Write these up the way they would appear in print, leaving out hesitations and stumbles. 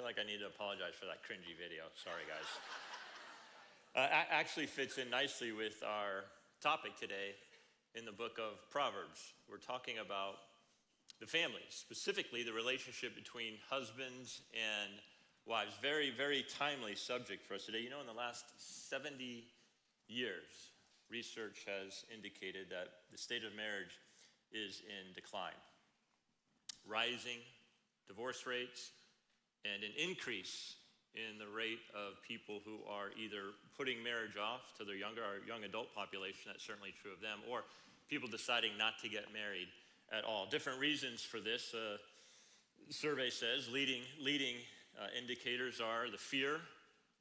feel like I need to apologize for that cringy video. Sorry, guys. Actually fits in nicely with our topic today in the book of Proverbs. We're talking about the family, specifically the relationship between husbands and wives. Very, very timely subject for us today. You know, in the last 70 years, research has indicated that the state of marriage is in decline. Rising divorce rates and an increase in the rate of people who are either putting marriage off to their young adult population, that's certainly true of them, or people deciding not to get married at all. Different reasons for this. Survey says leading indicators are the fear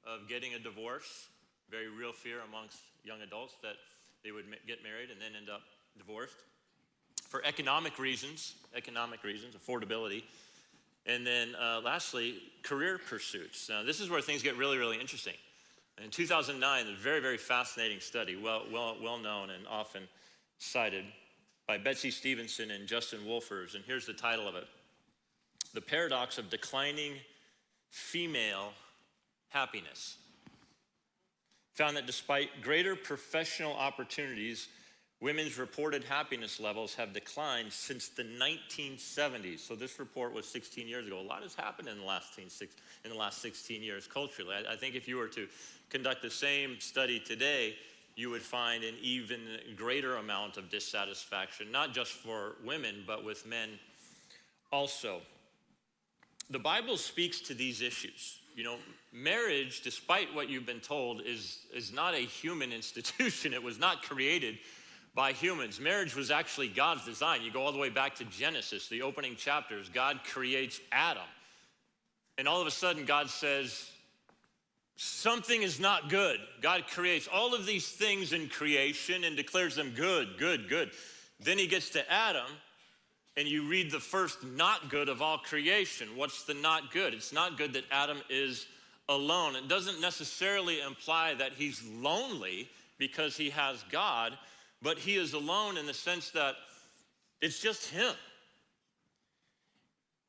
of getting a divorce, very real fear amongst young adults that they would get married and then end up divorced. For economic reasons, affordability. And then lastly, career pursuits. Now, this is where things get really, really interesting. In 2009, a very, very fascinating study, well known and often cited by Betsy Stevenson and Justin Wolfers. And here's the title of it: The Paradox of Declining Female Happiness. Found that despite greater professional opportunities, women's reported happiness levels have declined since the 1970s. So this report was 16 years ago. A lot has happened in the last 16 years culturally. I think if you were to conduct the same study today, you would find an even greater amount of dissatisfaction, not just for women, but with men also. The Bible speaks to these issues. You know, marriage, despite what you've been told, is not a human institution. It was not created by humans. Marriage was actually God's design. You go all the way back to Genesis, the opening chapters. God creates Adam. And all of a sudden, God says, something is not good. God creates all of these things in creation and declares them good, good, good. Then he gets to Adam, and you read the first not good of all creation. What's the not good? It's not good that Adam is alone. It doesn't necessarily imply that he's lonely because he has God, but he is alone in the sense that it's just him.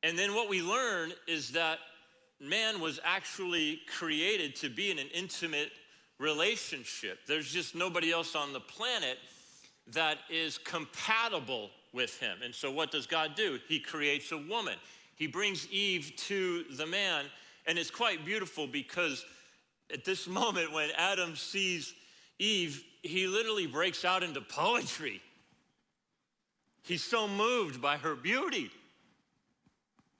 And then what we learn is that man was actually created to be in an intimate relationship. There's just nobody else on the planet that is compatible with him. And so what does God do? He creates a woman. He brings Eve to the man, and it's quite beautiful because at this moment when Adam sees Eve, he literally breaks out into poetry. He's so moved by her beauty.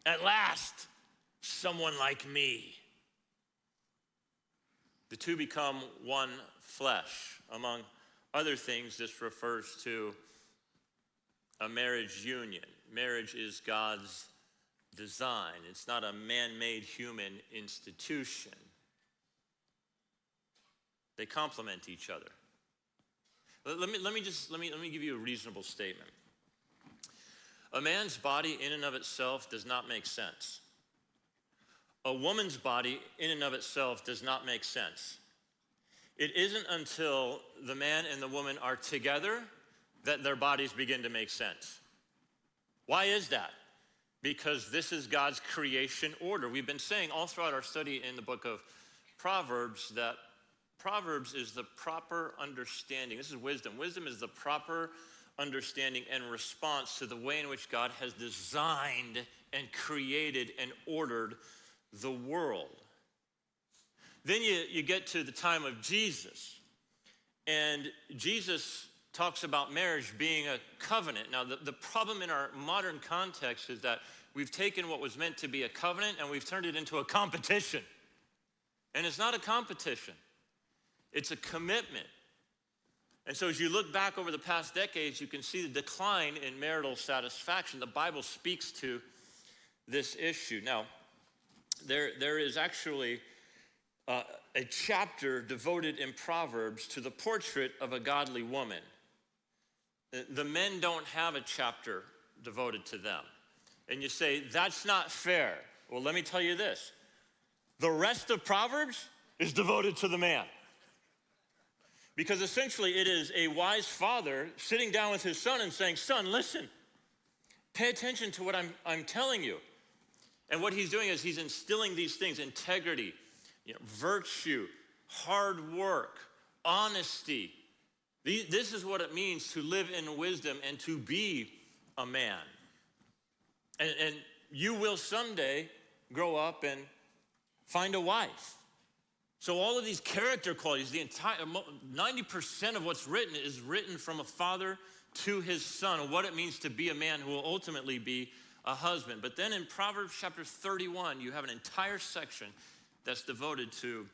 At last, someone like me. The two become one flesh. Among other things, this refers to a marriage union. Marriage is God's design. It's not a man-made human institution. They complement each other. Let me give you a reasonable statement. A man's body in and of itself does not make sense. A woman's body in and of itself does not make sense. It isn't until the man and the woman are together that their bodies begin to make sense. Why is that? Because this is God's creation order. We've been saying all throughout our study in the book of Proverbs that Proverbs is the proper understanding. This is wisdom. Wisdom is the proper understanding and response to the way in which God has designed and created and ordered the world. Then you get to the time of Jesus, and Jesus talks about marriage being a covenant. Now, the problem in our modern context is that we've taken what was meant to be a covenant and we've turned it into a competition. And it's not a competition. It's a commitment. And so as you look back over the past decades, you can see the decline in marital satisfaction. The Bible speaks to this issue. Now, there is actually a chapter devoted in Proverbs to the portrait of a godly woman. The men don't have a chapter devoted to them. And you say, that's not fair. Well, let me tell you this. The rest of Proverbs is devoted to the man. Because essentially it is a wise father sitting down with his son and saying, son, listen, pay attention to what I'm telling you. And what he's doing is he's instilling these things: integrity, virtue, hard work, honesty. This is what it means to live in wisdom and to be a man. And you will someday grow up and find a wife. So all of these character qualities, the entire 90% of what's written is written from a father to his son, and what it means to be a man who will ultimately be a husband. But then in Proverbs chapter 31, you have an entire section that's devoted to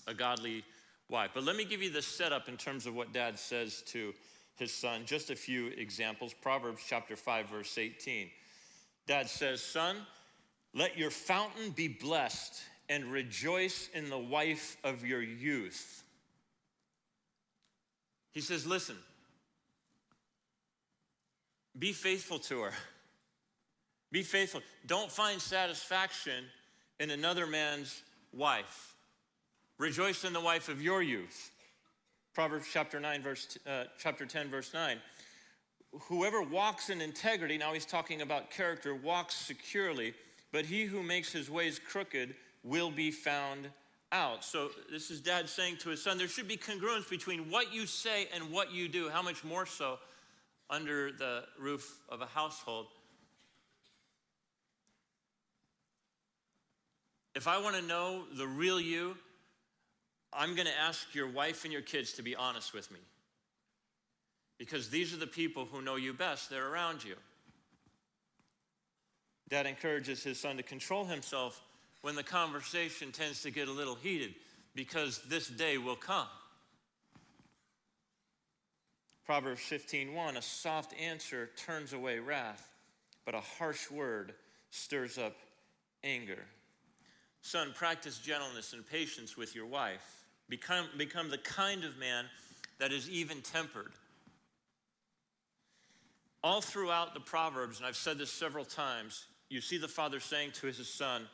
a godly wife. But let me give you the setup in terms of what dad says to his son. Just a few examples. Proverbs chapter 5, verse 18. Dad says, "Son, let your fountain be blessed and rejoice in the wife of your youth." He says, listen, be faithful to her. Be faithful. Don't find satisfaction in another man's wife. Rejoice in the wife of your youth. Proverbs chapter 10, verse 9. Whoever walks in integrity, now he's talking about character, walks securely, but he who makes his ways crooked will be found out. So this is dad saying to his son, there should be congruence between what you say and what you do. How much more so under the roof of a household? If I want to know the real you, I'm going to ask your wife and your kids to be honest with me. Because these are the people who know you best. They're around you. Dad encourages his son to control himself when the conversation tends to get a little heated, because this day will come. Proverbs 15:1, a soft answer turns away wrath, but a harsh word stirs up anger. Son, practice gentleness and patience with your wife. Become the kind of man that is even-tempered. All throughout the Proverbs, and I've said this several times, you see the father saying to his son,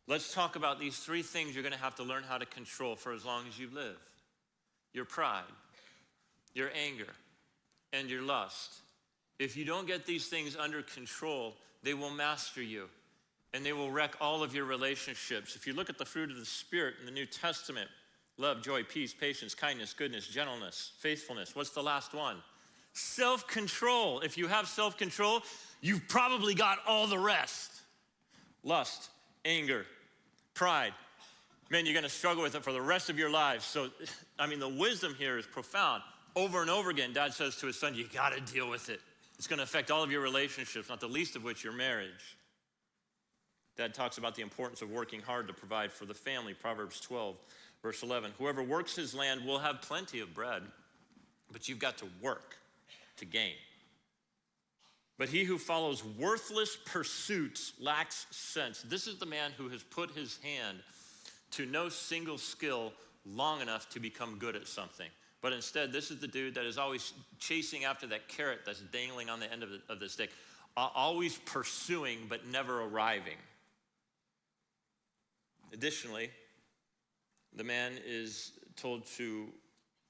let's talk about these three things you're going to have to learn how to control for as long as you live. Your pride, your anger, and your lust. If you don't get these things under control, they will master you, and they will wreck all of your relationships. If you look at the fruit of the Spirit in the New Testament, love, joy, peace, patience, kindness, goodness, gentleness, faithfulness. What's the last one? Self-control. If you have self-control, you've probably got all the rest. Lust, anger, pride. Man, you're going to struggle with it for the rest of your lives. So, the wisdom here is profound. Over and over again, dad says to his son, you got to deal with it. It's going to affect all of your relationships, not the least of which your marriage. Dad talks about the importance of working hard to provide for the family. Proverbs 12, verse 11. Whoever works his land will have plenty of bread, but you've got to work to gain. But he who follows worthless pursuits lacks sense. This is the man who has put his hand to no single skill long enough to become good at something. But instead, this is the dude that is always chasing after that carrot that's dangling on the end of the stick. Always pursuing, but never arriving. Additionally, the man is told to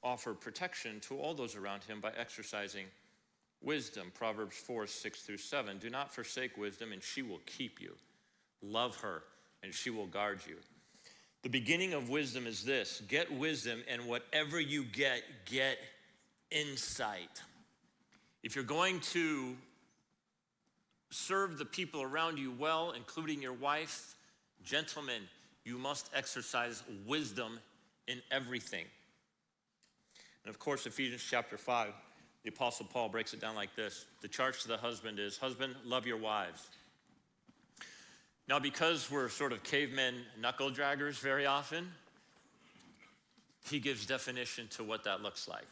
offer protection to all those around him by exercising wisdom. Proverbs 4, 6 through 7. Do not forsake wisdom, and she will keep you. Love her, and she will guard you. The beginning of wisdom is this: get wisdom, and whatever you get insight. If you're going to serve the people around you well, including your wife, gentlemen, you must exercise wisdom in everything. And of course, Ephesians chapter 5, the Apostle Paul breaks it down like this. The charge to the husband is, husband, love your wives. Now, because we're sort of cavemen knuckle draggers very often, he gives definition to what that looks like.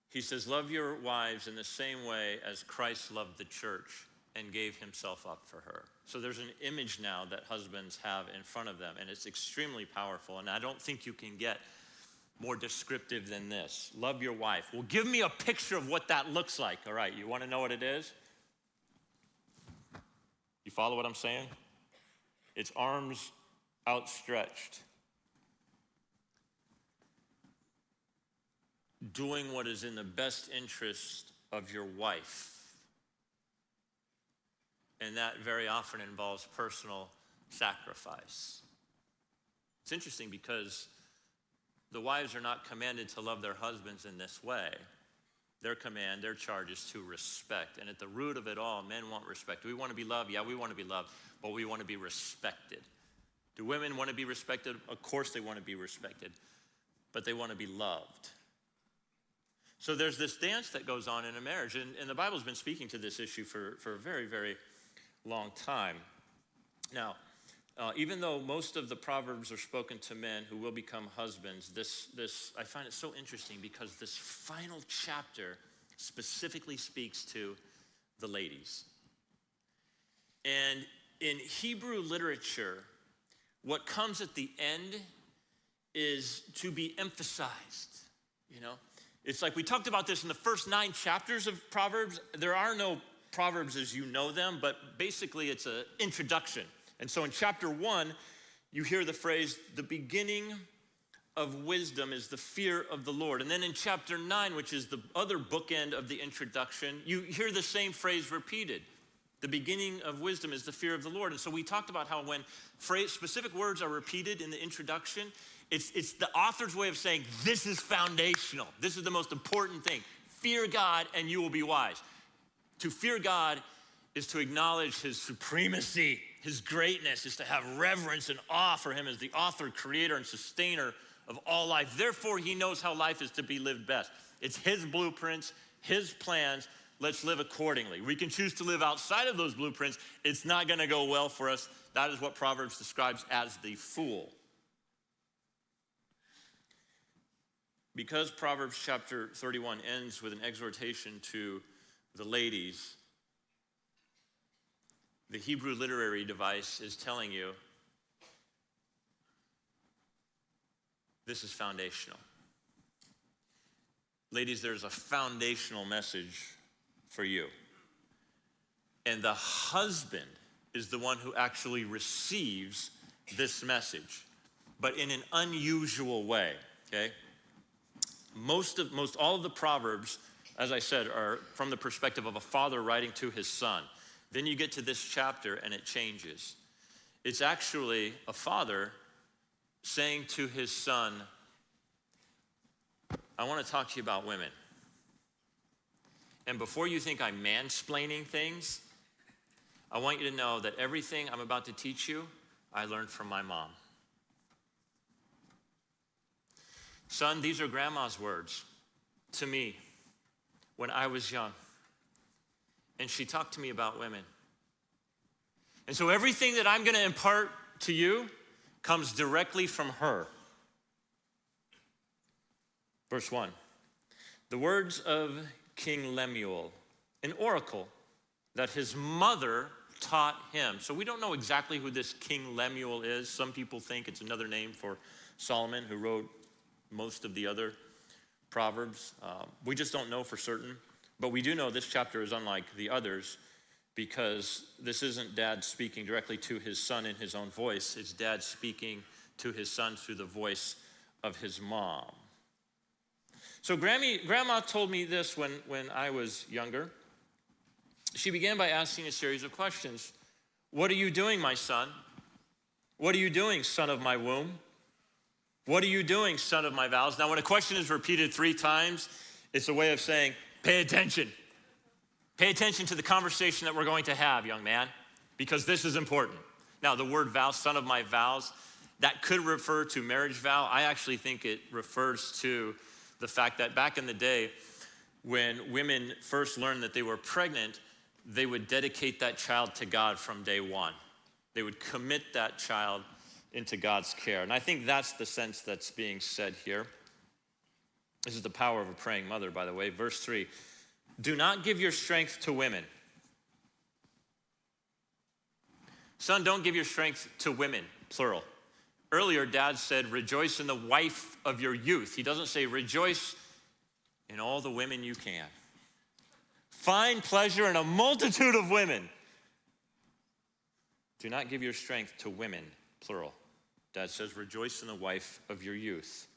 He says, love your wives in the same way as Christ loved the church and gave himself up for her. So there's an image now that husbands have in front of them, and it's extremely powerful, and I don't think you can get more descriptive than this. Love your wife. Well, give me a picture of what that looks like. All right, you want to know what it is? You follow what I'm saying? It's arms outstretched. Doing what is in the best interest of your wife. and that very often involves personal sacrifice. It's interesting because the wives are not commanded to love their husbands in this way. Their command, their charge is to respect. And at the root of it all, men want respect. Do we want to be loved? Yeah, we want to be loved, but we want to be respected. Do women want to be respected? Of course they want to be respected, but they want to be loved. So there's this dance that goes on in a marriage, and the Bible's been speaking to this issue for a very, very long time. Now, even though most of the Proverbs are spoken to men who will become husbands, this I find it so interesting because this final chapter specifically speaks to the ladies. And in Hebrew literature, what comes at the end is to be emphasized, you know? It's like we talked about this in the first 9 chapters of Proverbs. There are no Proverbs as you know them, but basically it's an introduction. And so in chapter 1, you hear the phrase, the beginning of wisdom is the fear of the Lord. And then in chapter 9, which is the other bookend of the introduction, you hear the same phrase repeated. The beginning of wisdom is the fear of the Lord. And so we talked about how when specific words are repeated in the introduction, it's the author's way of saying, this is foundational. This is the most important thing. Fear God and you will be wise. To fear God is to acknowledge his supremacy, his greatness, is to have reverence and awe for him as the author, creator, and sustainer of all life. Therefore, he knows how life is to be lived best. It's his blueprints, his plans. Let's live accordingly. We can choose to live outside of those blueprints. It's not going to go well for us. That is what Proverbs describes as the fool. Because Proverbs chapter 31 ends with an exhortation to the ladies, the Hebrew literary device is telling you this is foundational. Ladies, there's a foundational message for you. And the husband is the one who actually receives this message, but in an unusual way, okay? Most all of the Proverbs, as I said, are from the perspective of a father writing to his son. Then you get to this chapter and it changes. It's actually a father saying to his son, I want to talk to you about women. And before you think I'm mansplaining things, I want you to know that everything I'm about to teach you, I learned from my mom. Son, these are grandma's words to me when I was young. And she talked to me about women. And so everything that I'm going to impart to you comes directly from her. Verse 1. The words of King Lemuel, an oracle that his mother taught him. So we don't know exactly who this King Lemuel is. Some people think it's another name for Solomon, who wrote most of the other Proverbs. We just don't know for certain. But we do know this chapter is unlike the others because this isn't dad speaking directly to his son in his own voice. It's dad speaking to his son through the voice of his mom. So Grandma told me this when I was younger. She began by asking a series of questions. What are you doing, my son? What are you doing, son of my womb? What are you doing, son of my vows? Now, when a question is repeated 3 times, it's a way of saying, pay attention. Pay attention to the conversation that we're going to have, young man, because this is important. Now, the word vow, son of my vows, that could refer to marriage vow. I actually think it refers to the fact that back in the day, when women first learned that they were pregnant, they would dedicate that child to God from day one. They would commit that child into God's care. And I think that's the sense that's being said here. This is the power of a praying mother, by the way. Verse 3, do not give your strength to women. Son, don't give your strength to women, plural. Earlier, Dad said, rejoice in the wife of your youth. He doesn't say rejoice in all the women you can. Find pleasure in a multitude of women. Do not give your strength to women, plural. Dad says, rejoice in the wife of your youth.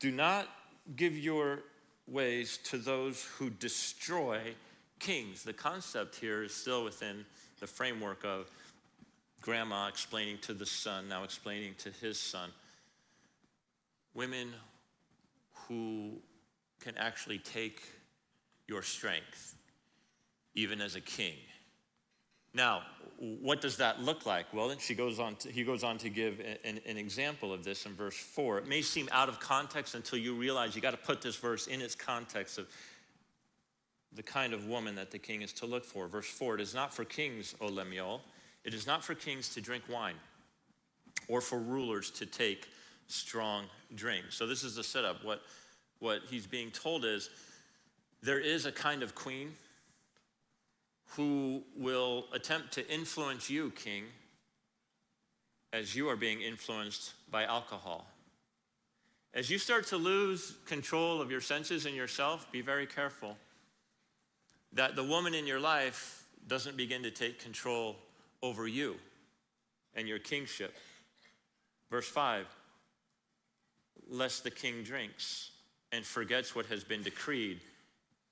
Do not give your ways to those who destroy kings. The concept here is still within the framework of grandma explaining to the son, now explaining to his son. Women who can actually take your strength, even as a king. Now, what does that look like? Well, then he goes on to give an example of this in verse 4. It may seem out of context until you realize you got to put this verse in its context of the kind of woman that the king is to look for. Verse 4, it is not for kings, O Lemuel. It is not for kings to drink wine or for rulers to take strong drink. So this is the setup. What he's being told is there is a kind of queen who will attempt to influence you, king, as you are being influenced by alcohol. As you start to lose control of your senses and yourself, be very careful that the woman in your life doesn't begin to take control over you and your kingship. Verse 5, lest the king drinks and forgets what has been decreed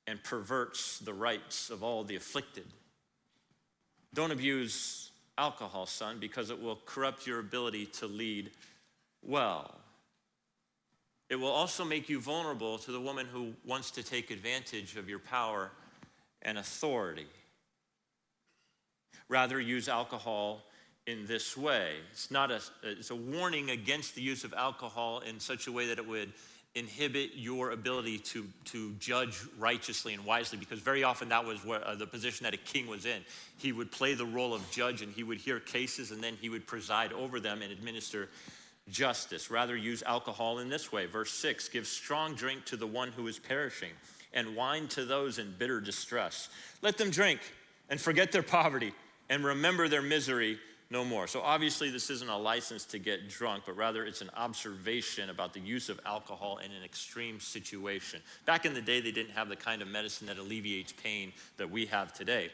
and perverts the rights of all the afflicted. Don't abuse alcohol, son, because it will corrupt your ability to lead well. It will also make you vulnerable to the woman who wants to take advantage of your power and authority. Rather, use alcohol in this way. It's a warning against the use of alcohol in such a way that it would inhibit your ability to judge righteously and wisely, because very often that was the position that a king was in. He would play the role of judge, and he would hear cases, and then he would preside over them and administer justice. Rather, use alcohol in this way. Verse 6, give strong drink to the one who is perishing, and wine to those in bitter distress. Let them drink and forget their poverty and remember their misery no more. So obviously this isn't a license to get drunk, but rather it's an observation about the use of alcohol in an extreme situation. Back in the day, they didn't have the kind of medicine that alleviates pain that we have today.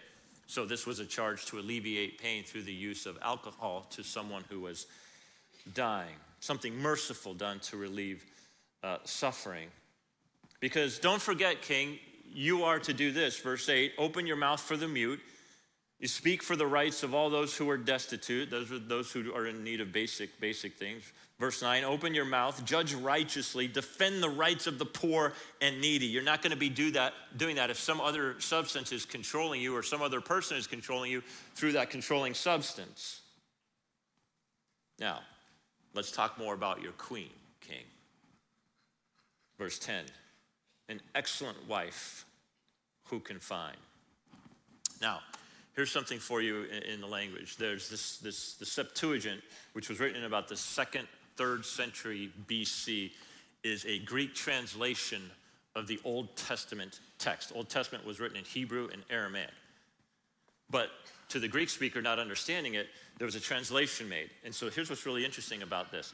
So this was a charge to alleviate pain through the use of alcohol to someone who was dying. Something merciful done to relieve suffering. Because don't forget, king, you are to do this. Verse 8, open your mouth for the mute. You speak for the rights of all those who are destitute. Those are those who are in need of basic things. Verse 9, open your mouth, judge righteously, defend the rights of the poor and needy. You're not going to be doing that if some other substance is controlling you or some other person is controlling you through that controlling substance. Now, let's talk more about your queen, king. Verse 10, an excellent wife who can find. Now, here's something for you in the language. There's the Septuagint, which was written in about the 2nd, 3rd century BC, is a Greek translation of the Old Testament text. Old Testament was written in Hebrew and Aramaic. But to the Greek speaker not understanding it, there was a translation made. And so here's what's really interesting about this.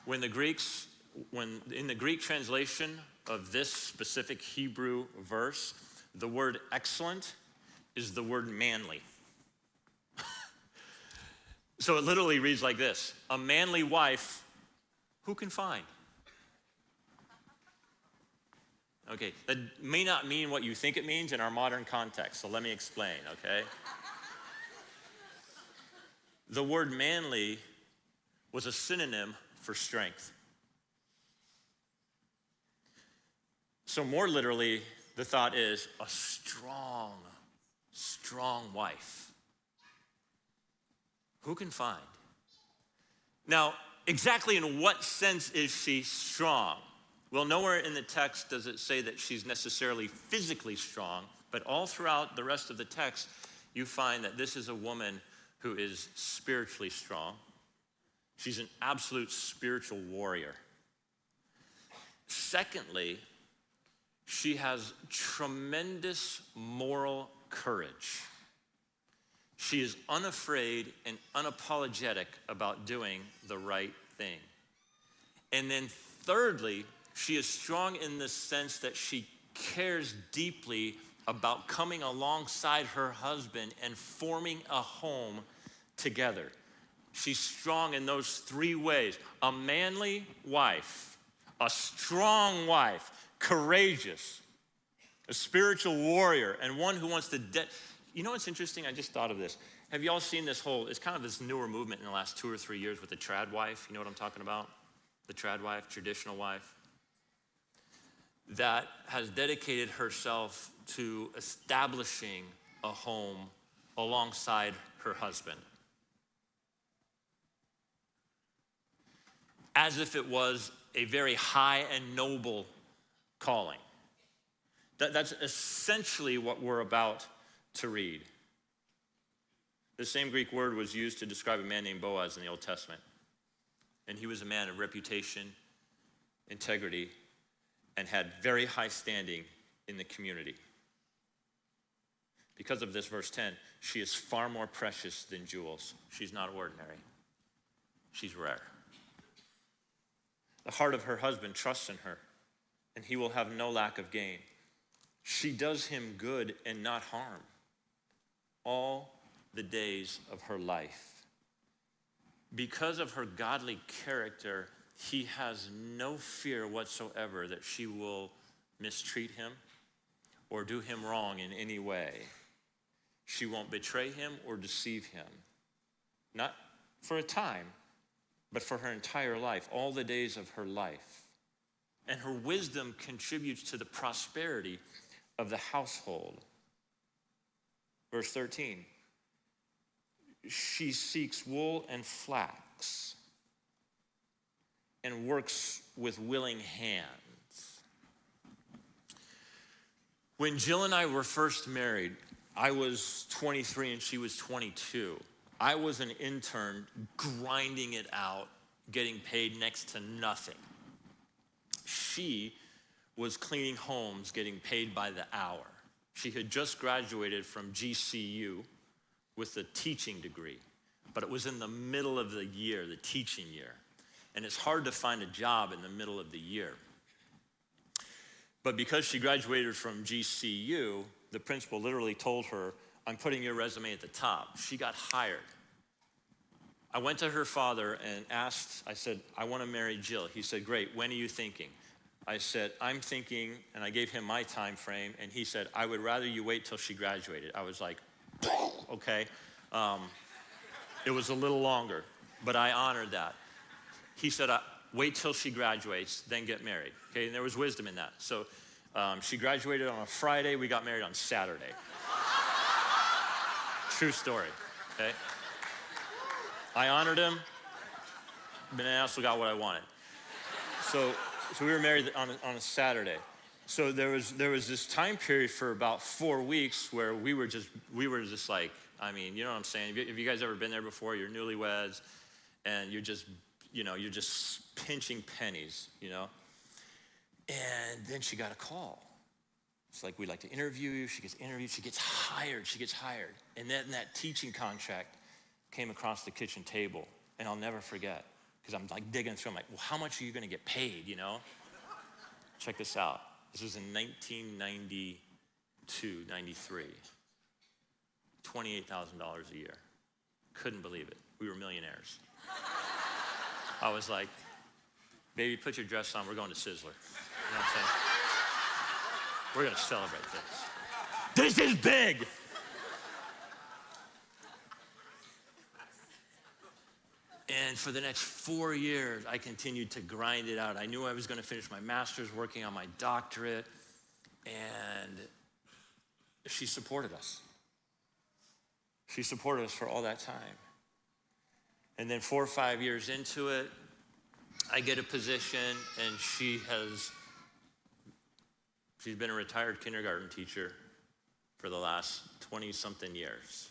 When in the Greek translation of this specific Hebrew verse, the word excellent is the word manly. So it literally reads like this: a manly wife who can find. Okay, that may not mean what you think it means in our modern context, so let me explain, okay? The word manly was a synonym for strength. So more literally, the thought is a strong wife. Who can find? Now, exactly in what sense is she strong? Well, nowhere in the text does it say that she's necessarily physically strong, but all throughout the rest of the text, you find that this is a woman who is spiritually strong. She's an absolute spiritual warrior. Secondly, she has tremendous moral courage. She is unafraid and unapologetic about doing the right thing. And then thirdly, she is strong in the sense that she cares deeply about coming alongside her husband and forming a home together. She's strong in those three ways: a manly wife, a strong wife, courageous. a spiritual warrior, and one who wants to, you know what's interesting? I just thought of this. Have you all seen this it's kind of this newer movement in the last 2 or 3 years with the trad wife? You know what I'm talking about? The trad wife, traditional wife, that has dedicated herself to establishing a home alongside her husband, as if it was a very high and noble calling. That's essentially what we're about to read. The same Greek word was used to describe a man named Boaz in the Old Testament. And he was a man of reputation, integrity, and had very high standing in the community. Because of this, verse 10, she is far more precious than jewels. She's not ordinary. She's rare. The heart of her husband trusts in her, and he will have no lack of gain. She does him good and not harm all the days of her life. Because of her godly character, he has no fear whatsoever that she will mistreat him or do him wrong in any way. She won't betray him or deceive him. Not for a time, but for her entire life, all the days of her life. And her wisdom contributes to the prosperity of the household. Verse 13, she seeks wool and flax and works with willing hands. When Jill and I were first married, I was 23 and she was 22. I was an intern grinding it out, getting paid next to nothing. She was cleaning homes, getting paid by the hour. She had just graduated from GCU with a teaching degree, but it was in the middle of the year, the teaching year. And it's hard to find a job in the middle of the year. But because she graduated from GCU, the principal literally told her, I'm putting your resume at the top. She got hired. I went to her father and asked, I said, I want to marry Jill. He said, great, when are you thinking? I said, I'm thinking, and I gave him my time frame, and he said, I would rather you wait till she graduated. I was like, okay. It was a little longer, but I honored that. He said, wait till she graduates, then get married. Okay, and there was wisdom in that. So she graduated on a Friday, we got married on Saturday. True story, okay? I honored him, but I also got what I wanted. So we were married on a Saturday. So there was this time period for about 4 weeks where we were just like, I mean, you know what I'm saying? Have you guys ever been there before? You're newlyweds, and you're just pinching pennies, you know? And then she got a call. It's like, we'd like to interview you. She gets interviewed. She gets hired. And then that teaching contract came across the kitchen table, and I'll never forget, because I'm like digging through. I'm like, well, how much are you going to get paid, you know? Check this out. This was in 1992, 93. $28,000 a year. Couldn't believe it. We were millionaires. I was like, baby, put your dress on. We're going to Sizzler. You know what I'm saying? We're going to celebrate this. This is big. And for the next 4 years, I continued to grind it out. I knew I was going to finish my master's, working on my doctorate, and she supported us. She supported us for all that time. And then 4 or 5 years into it, I get a position, and she's been a retired kindergarten teacher for the last 20-something years.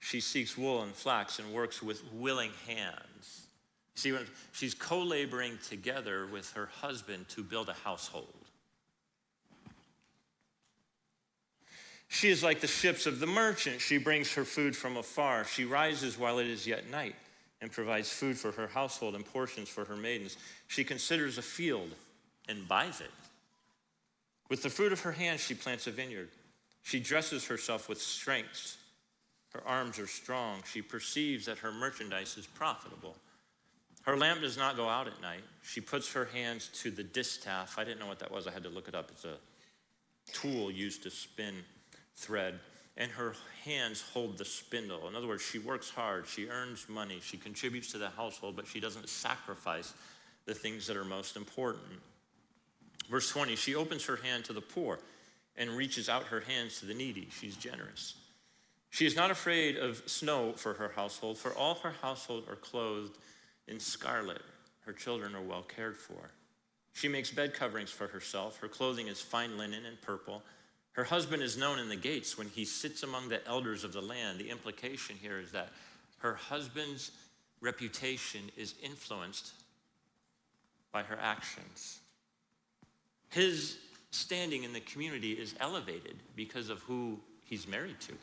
She seeks wool and flax and works with willing hands. See, she's co-laboring together with her husband to build a household. She is like the ships of the merchant. She brings her food from afar. She rises while it is yet night and provides food for her household and portions for her maidens. She considers a field and buys it. With the fruit of her hands, she plants a vineyard. She dresses herself with strength. Her arms are strong. She perceives that her merchandise is profitable. Her lamp does not go out at night. She puts her hands to the distaff. I didn't know what that was. I had to look it up. It's a tool used to spin thread. And her hands hold the spindle. In other words, she works hard. She earns money. She contributes to the household, but she doesn't sacrifice the things that are most important. Verse 20, she opens her hand to the poor and reaches out her hands to the needy. She's generous. She is not afraid of snow for her household, for all her household are clothed in scarlet. Her children are well cared for. She makes bed coverings for herself. Her clothing is fine linen and purple. Her husband is known in the gates when he sits among the elders of the land. The implication here is that her husband's reputation is influenced by her actions. His standing in the community is elevated because of who he's married to.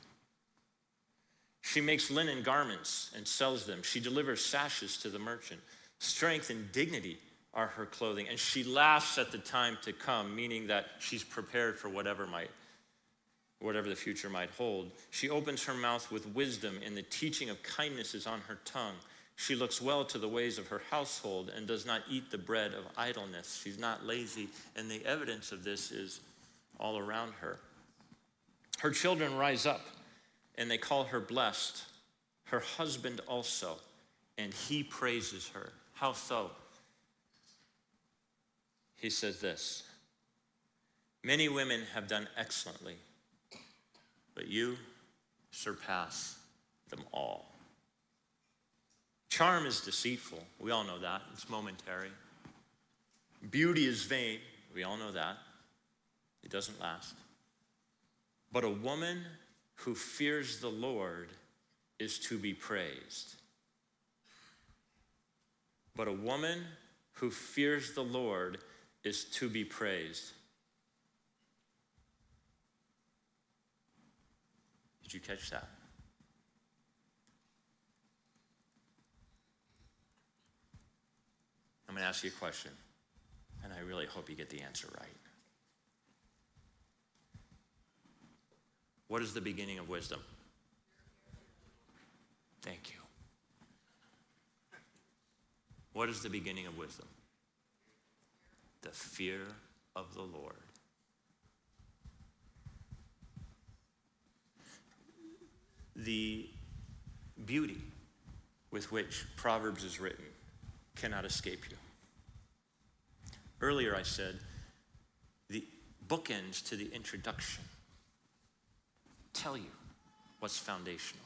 She makes linen garments and sells them. She delivers sashes to the merchant. Strength and dignity are her clothing, and she laughs at the time to come, meaning that she's prepared for whatever the future might hold. She opens her mouth with wisdom, and the teaching of kindness is on her tongue. She looks well to the ways of her household and does not eat the bread of idleness. She's not lazy, and the evidence of this is all around her. Her children rise up, and they call her blessed. Her husband also, and he praises her. How so? He says this, many women have done excellently, but you surpass them all. Charm is deceitful. We all know that. It's momentary. Beauty is vain. We all know that. It doesn't last. But a woman who fears the Lord is to be praised. But a woman who fears the Lord is to be praised. Did you catch that? I'm going to ask you a question, and I really hope you get the answer right. What is the beginning of wisdom? Thank you. What is the beginning of wisdom? The fear of the Lord. The beauty with which Proverbs is written cannot escape you. Earlier I said the bookends to the introduction tell you what's foundational.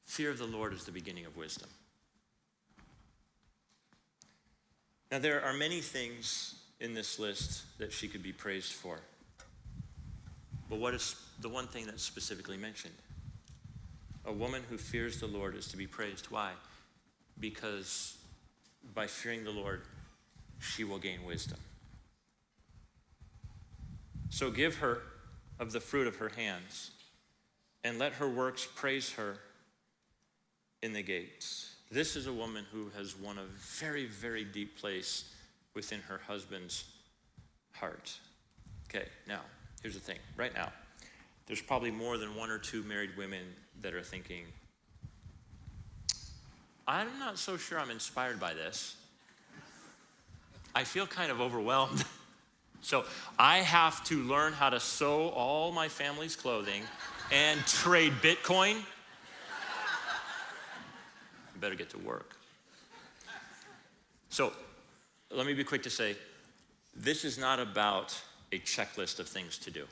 Fear of the Lord is the beginning of wisdom. Now, there are many things in this list that she could be praised for. But what is the one thing that's specifically mentioned? A woman who fears the Lord is to be praised. Why? Because by fearing the Lord, she will gain wisdom. So give her of the fruit of her hands, and let her works praise her in the gates. This is a woman who has won a very, very deep place within her husband's heart. Okay, now, here's the thing. Right now, there's probably more than one or two married women that are thinking, I'm not so sure I'm inspired by this. I feel kind of overwhelmed. So I have to learn how to sew all my family's clothing and trade Bitcoin. I better get to work. So let me be quick to say, this is not about a checklist of things to do.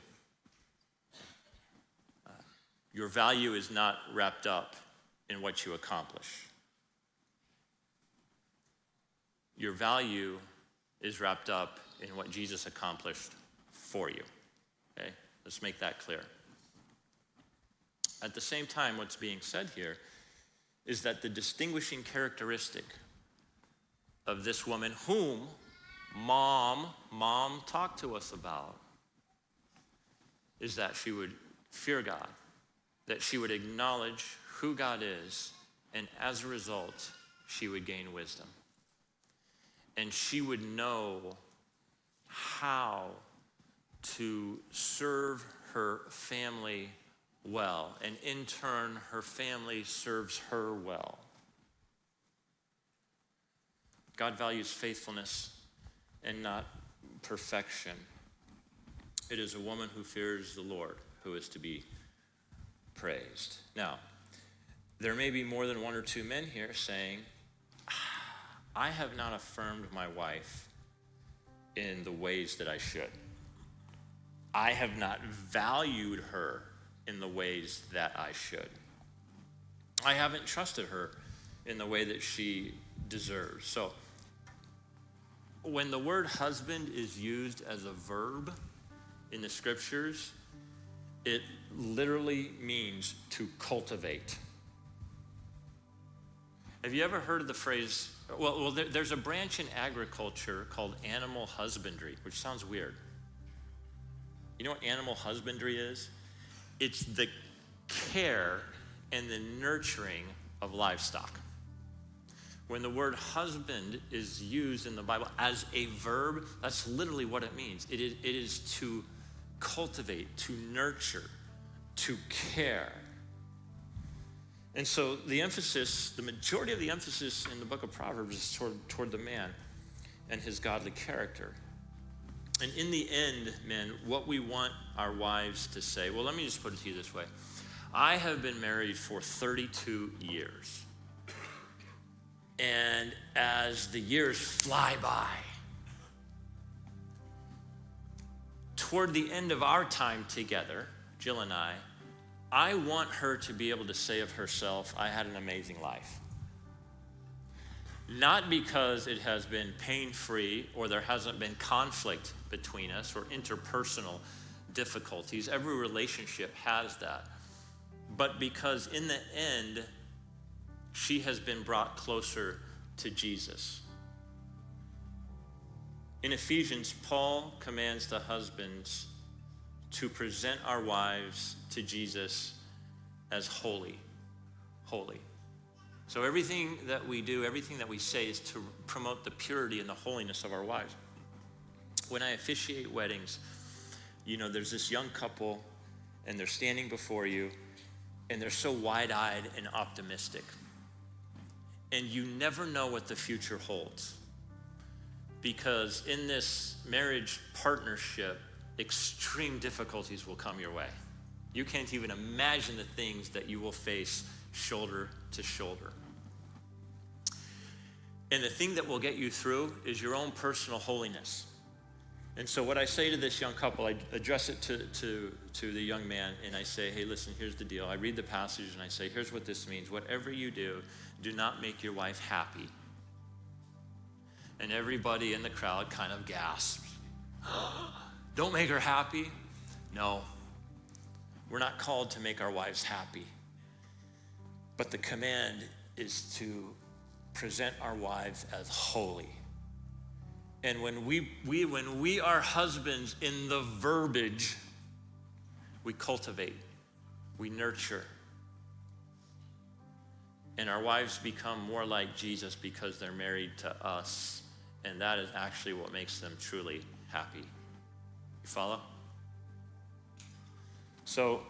Your value is not wrapped up in what you accomplish. Your value is wrapped up in what Jesus accomplished for you. Okay? Let's make that clear. At the same time, what's being said here is that the distinguishing characteristic of this woman, whom mom talked to us about, is that she would fear God, that she would acknowledge who God is, and as a result, she would gain wisdom. And she would know how to serve her family well, and in turn, her family serves her well. God values faithfulness and not perfection. It is a woman who fears the Lord who is to be praised. Now, there may be more than one or two men here saying, I have not affirmed my wife in the ways that I should. I have not valued her in the ways that I should. I haven't trusted her in the way that she deserves. So when the word husband is used as a verb in the scriptures, it literally means to cultivate. Have you ever heard of the phrase, there's a branch in agriculture called animal husbandry, which sounds weird. You know what animal husbandry is? It's the care and the nurturing of livestock. When the word husband is used in the Bible as a verb, that's literally what it means. It is to cultivate, to nurture, to care. And so the majority of the emphasis in the book of Proverbs is toward the man and his godly character. And in the end, men, what we want our wives to say, well, let me just put it to you this way. I have been married for 32 years. And as the years fly by, toward the end of our time together, Jill and I want her to be able to say of herself, I had an amazing life. Not because it has been pain-free or there hasn't been conflict between us or interpersonal difficulties. Every relationship has that. But because in the end, she has been brought closer to Jesus. In Ephesians, Paul commands the husbands to present our wives to Jesus as holy. Holy. So everything that we do, everything that we say is to promote the purity and the holiness of our wives. When I officiate weddings, there's this young couple and they're standing before you and they're so wide-eyed and optimistic. And you never know what the future holds. Because in this marriage partnership, extreme difficulties will come your way. You can't even imagine the things that you will face shoulder to shoulder. And the thing that will get you through is your own personal holiness. And so what I say to this young couple, I address it to the young man, and I say, hey, listen, here's the deal. I read the passage, and I say, here's what this means. Whatever you do not make your wife happy. And everybody in the crowd kind of gasps. Don't make her happy? No. We're not called to make our wives happy. But the command is to present our wives as holy. And when we are husbands in the verbiage, we cultivate, we nurture. And our wives become more like Jesus because they're married to us. And that is actually what makes them truly happy. You follow? So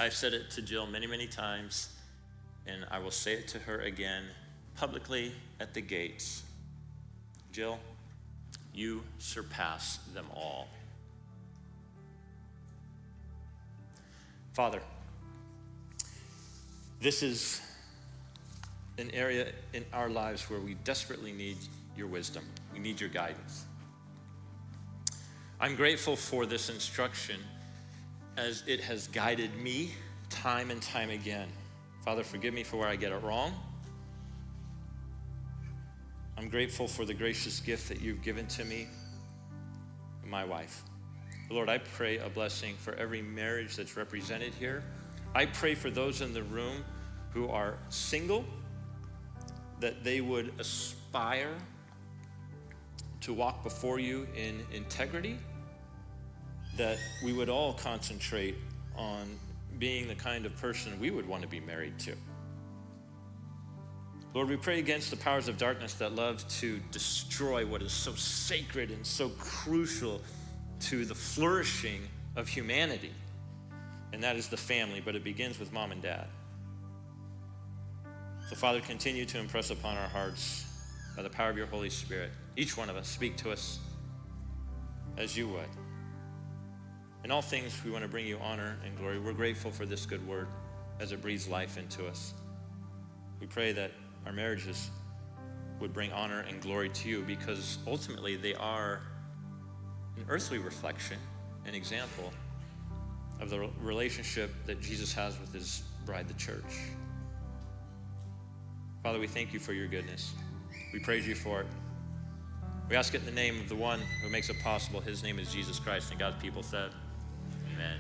I've said it to Jill many, many times, and I will say it to her again publicly at the gates. Jill, you surpass them all. Father, this is an area in our lives where we desperately need your wisdom. We need your guidance. I'm grateful for this instruction as it has guided me time and time again. Father, forgive me for where I get it wrong. I'm grateful for the gracious gift that you've given to me and my wife. Lord, I pray a blessing for every marriage that's represented here. I pray for those in the room who are single, that they would aspire to walk before you in integrity, that we would all concentrate on being the kind of person we would want to be married to. Lord, we pray against the powers of darkness that love to destroy what is so sacred and so crucial to the flourishing of humanity. and that is the family, but it begins with mom and dad. So, Father, continue to impress upon our hearts by the power of your Holy Spirit. Each one of us, speak to us as you would. In all things, we want to bring you honor and glory. We're grateful for this good word as it breathes life into us. We pray that our marriages would bring honor and glory to you, because ultimately they are an earthly reflection, an example of the relationship that Jesus has with his bride, the church. Father, we thank you for your goodness. We praise you for it. We ask it in the name of the one who makes it possible. His name is Jesus Christ, and God's people said, amen.